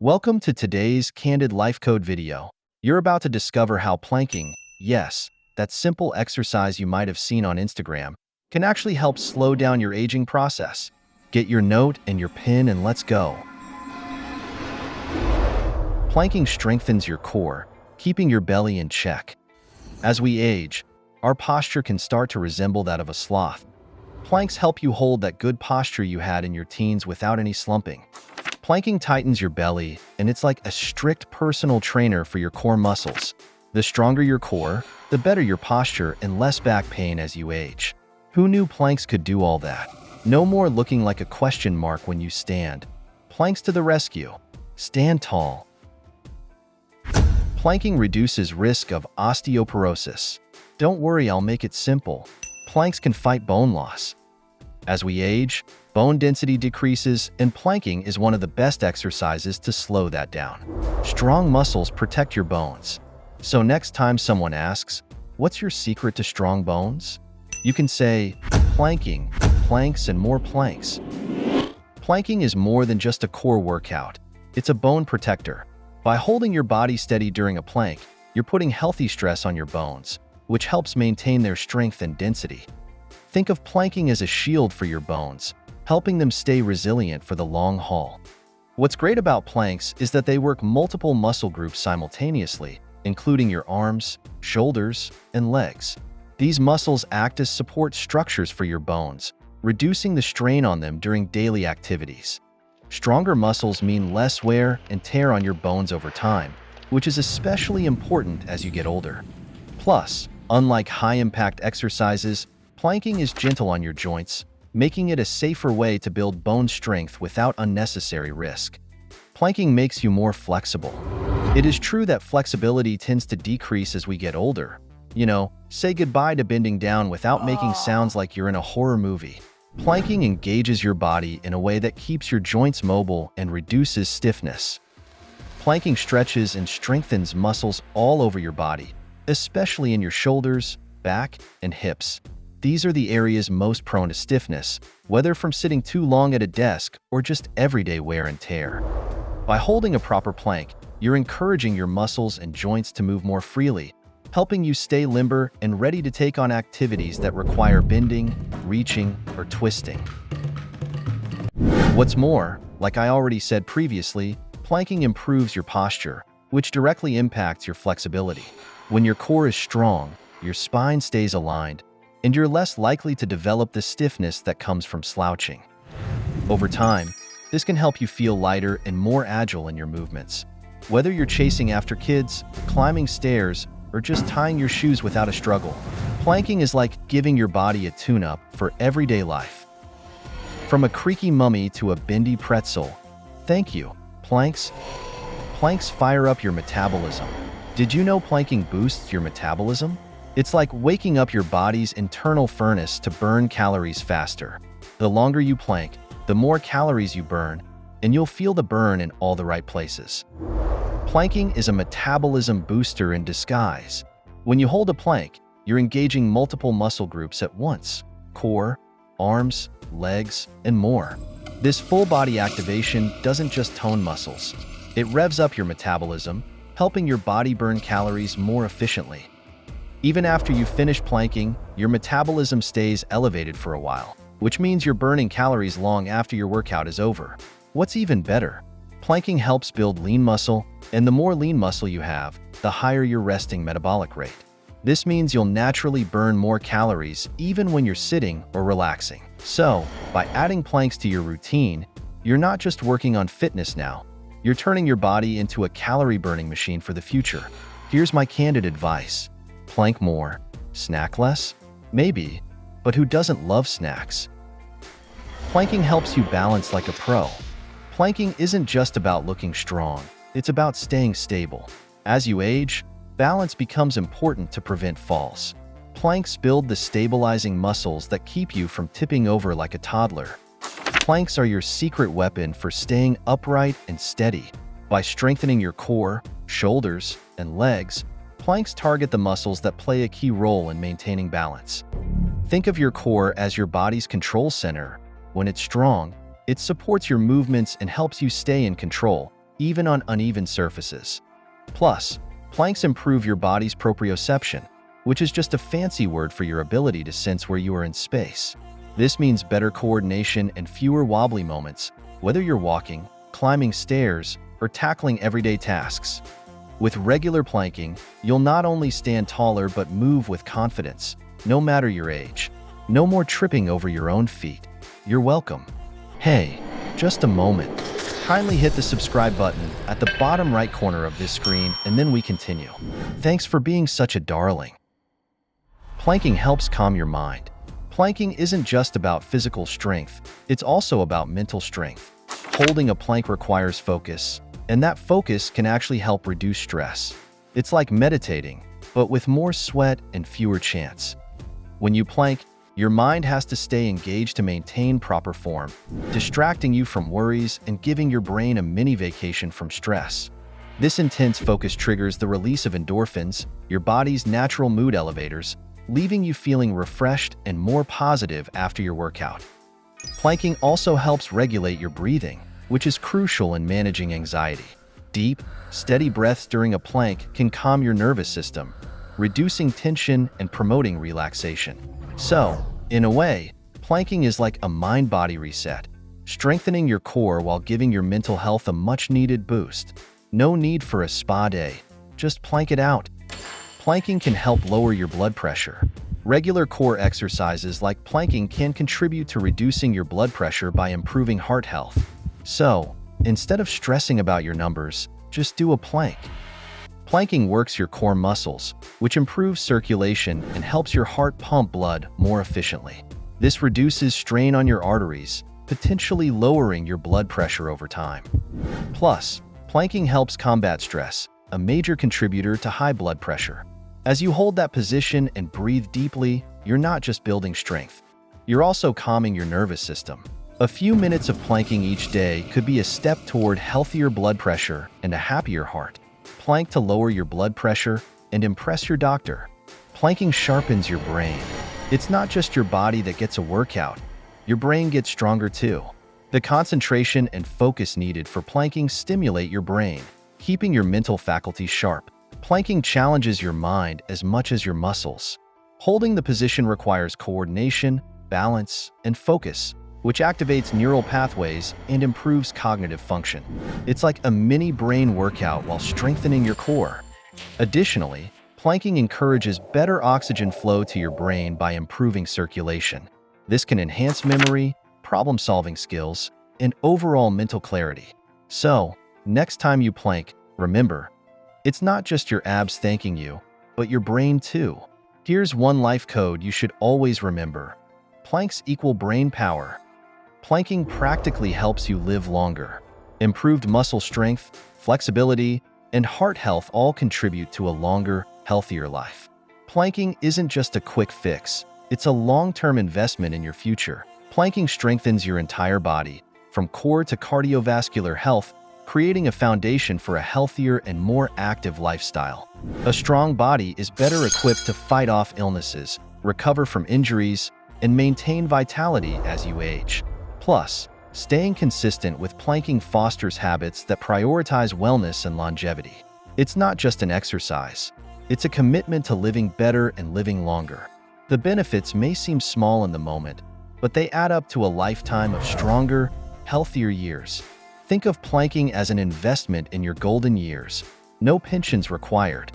Welcome to today's Candid Life Code video. You're about to discover how planking, yes, that simple exercise you might have seen on Instagram, can actually help slow down your aging process. Get your note and your pen and let's go. Planking strengthens your core, keeping your belly in check. As we age, our posture can start to resemble that of a sloth. Planks help you hold that good posture you had in your teens without any slumping. Planking tightens your belly, and it's like a strict personal trainer for your core muscles. The stronger your core, the better your posture and less back pain as you age. Who knew planks could do all that? No more looking like a question mark when you stand. Planks to the rescue. Stand tall. Planking reduces risk of osteoporosis. Don't worry, I'll make it simple. Planks can fight bone loss. As we age, bone density decreases, and planking is one of the best exercises to slow that down. Strong muscles protect your bones. So next time someone asks, "What's your secret to strong bones?" you can say, planking, planks, and more planks. Planking is more than just a core workout. It's a bone protector. By holding your body steady during a plank, you're putting healthy stress on your bones, which helps maintain their strength and density. Think of planking as a shield for your bones, helping them stay resilient for the long haul. What's great about planks is that they work multiple muscle groups simultaneously, including your arms, shoulders, and legs. These muscles act as support structures for your bones, reducing the strain on them during daily activities. Stronger muscles mean less wear and tear on your bones over time, which is especially important as you get older. Plus, unlike high-impact exercises, planking is gentle on your joints, making it a safer way to build bone strength without unnecessary risk. Planking makes you more flexible. It is true that flexibility tends to decrease as we get older. Say goodbye to bending down without making sounds like you're in a horror movie. Planking engages your body in a way that keeps your joints mobile and reduces stiffness. Planking stretches and strengthens muscles all over your body, especially in your shoulders, back, and hips. These are the areas most prone to stiffness, whether from sitting too long at a desk or just everyday wear and tear. By holding a proper plank, you're encouraging your muscles and joints to move more freely, helping you stay limber and ready to take on activities that require bending, reaching, or twisting. What's more, like I already said previously, planking improves your posture, which directly impacts your flexibility. When your core is strong, your spine stays aligned, and you're less likely to develop the stiffness that comes from slouching. Over time, this can help you feel lighter and more agile in your movements. Whether you're chasing after kids, climbing stairs, or just tying your shoes without a struggle, planking is like giving your body a tune-up for everyday life. From a creaky mummy to a bendy pretzel, thank you, planks. Planks fire up your metabolism. Did you know planking boosts your metabolism? It's like waking up your body's internal furnace to burn calories faster. The longer you plank, the more calories you burn, and you'll feel the burn in all the right places. Planking is a metabolism booster in disguise. When you hold a plank, you're engaging multiple muscle groups at once: core, arms, legs, and more. This full-body activation doesn't just tone muscles. It revs up your metabolism, helping your body burn calories more efficiently. Even after you finish planking, your metabolism stays elevated for a while, which means you're burning calories long after your workout is over. What's even better? Planking helps build lean muscle, and the more lean muscle you have, the higher your resting metabolic rate. This means you'll naturally burn more calories even when you're sitting or relaxing. So, by adding planks to your routine, you're not just working on fitness now, you're turning your body into a calorie-burning machine for the future. Here's my candid advice. Plank more. Snack less? Maybe, but who doesn't love snacks? Planking helps you balance like a pro. Planking isn't just about looking strong, it's about staying stable. As you age, balance becomes important to prevent falls. Planks build the stabilizing muscles that keep you from tipping over like a toddler. Planks are your secret weapon for staying upright and steady. By strengthening your core, shoulders, and legs, planks target the muscles that play a key role in maintaining balance. Think of your core as your body's control center. When it's strong, it supports your movements and helps you stay in control, even on uneven surfaces. Plus, planks improve your body's proprioception, which is just a fancy word for your ability to sense where you are in space. This means better coordination and fewer wobbly moments, whether you're walking, climbing stairs, or tackling everyday tasks. With regular planking, you'll not only stand taller but move with confidence, no matter your age. No more tripping over your own feet. You're welcome. Hey, just a moment. Kindly hit the subscribe button at the bottom right corner of this screen and then we continue. Thanks for being such a darling. Planking helps calm your mind. Planking isn't just about physical strength, it's also about mental strength. Holding a plank requires focus, and that focus can actually help reduce stress. It's like meditating, but with more sweat and fewer chants. When you plank, your mind has to stay engaged to maintain proper form, distracting you from worries and giving your brain a mini vacation from stress. This intense focus triggers the release of endorphins, your body's natural mood elevators, leaving you feeling refreshed and more positive after your workout. Planking also helps regulate your breathing, which is crucial in managing anxiety. Deep, steady breaths during a plank can calm your nervous system, reducing tension and promoting relaxation. So, in a way, planking is like a mind-body reset, strengthening your core while giving your mental health a much-needed boost. No need for a spa day, just plank it out. Planking can help lower your blood pressure. Regular core exercises like planking can contribute to reducing your blood pressure by improving heart health. So, instead of stressing about your numbers, just do a plank. Planking works your core muscles, which improves circulation and helps your heart pump blood more efficiently. This reduces strain on your arteries, potentially lowering your blood pressure over time. Plus, planking helps combat stress, a major contributor to high blood pressure. As you hold that position and breathe deeply, you're not just building strength. You're also calming your nervous system. A few minutes of planking each day could be a step toward healthier blood pressure and a happier heart. Plank to lower your blood pressure and impress your doctor. Planking sharpens your brain. It's not just your body that gets a workout. Your brain gets stronger too. The concentration and focus needed for planking stimulate your brain, keeping your mental faculties sharp. Planking challenges your mind as much as your muscles. Holding the position requires coordination, balance, and focus, which activates neural pathways and improves cognitive function. It's like a mini brain workout while strengthening your core. Additionally, planking encourages better oxygen flow to your brain by improving circulation. This can enhance memory, problem-solving skills, and overall mental clarity. So, next time you plank, remember, it's not just your abs thanking you, but your brain too. Here's one life code you should always remember. Planks equal brain power. Planking practically helps you live longer. Improved muscle strength, flexibility, and heart health all contribute to a longer, healthier life. Planking isn't just a quick fix, it's a long-term investment in your future. Planking strengthens your entire body, from core to cardiovascular health, creating a foundation for a healthier and more active lifestyle. A strong body is better equipped to fight off illnesses, recover from injuries, and maintain vitality as you age. Plus, staying consistent with planking fosters habits that prioritize wellness and longevity. It's not just an exercise, it's a commitment to living better and living longer. The benefits may seem small in the moment, but they add up to a lifetime of stronger, healthier years. Think of planking as an investment in your golden years. No pensions required.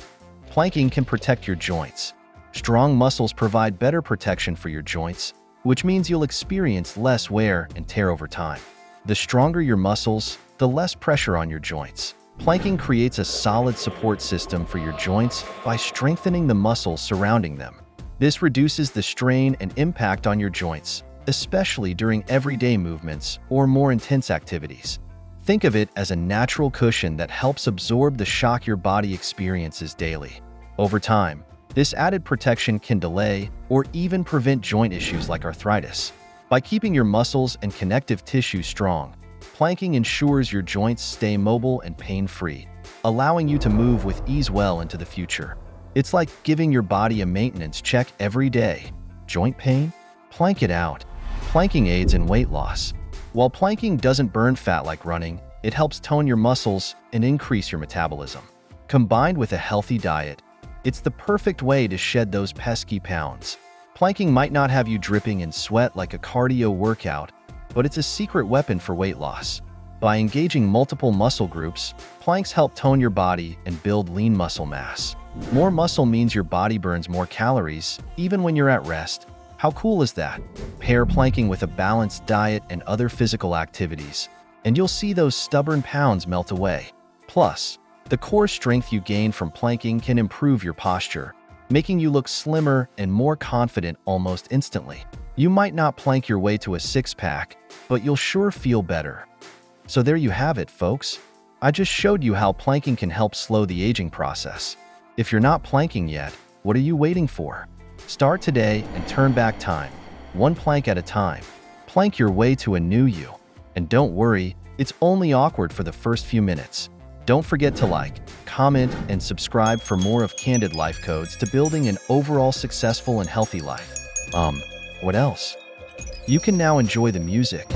Planking can protect your joints. Strong muscles provide better protection for your joints, which means you'll experience less wear and tear over time. The stronger your muscles, the less pressure on your joints. Planking creates a solid support system for your joints by strengthening the muscles surrounding them. This reduces the strain and impact on your joints, especially during everyday movements or more intense activities. Think of it as a natural cushion that helps absorb the shock your body experiences daily. Over time, this added protection can delay or even prevent joint issues like arthritis. By keeping your muscles and connective tissue strong, planking ensures your joints stay mobile and pain-free, allowing you to move with ease well into the future. It's like giving your body a maintenance check every day. Joint pain? Plank it out. Planking aids in weight loss. While planking doesn't burn fat like running, It helps tone your muscles and increase your metabolism. Combined with a healthy diet, it's the perfect way to shed those pesky pounds. Planking might not have you dripping in sweat like a cardio workout, but it's a secret weapon for weight loss. By engaging multiple muscle groups, planks help tone your body and build lean muscle mass. More muscle means your body burns more calories, even when you're at rest. How cool is that? Pair planking with a balanced diet and other physical activities, and you'll see those stubborn pounds melt away. Plus, the core strength you gain from planking can improve your posture, making you look slimmer and more confident almost instantly. You might not plank your way to a six-pack, but you'll sure feel better. So there you have it, folks. I just showed you how planking can help slow the aging process. If you're not planking yet, what are you waiting for? Start today and turn back time, one plank at a time. Plank your way to a new you. And don't worry, it's only awkward for the first few minutes. Don't forget to like, comment, and subscribe for more of Candid Life Codes to building an overall successful and healthy life. What else? You can now enjoy the music,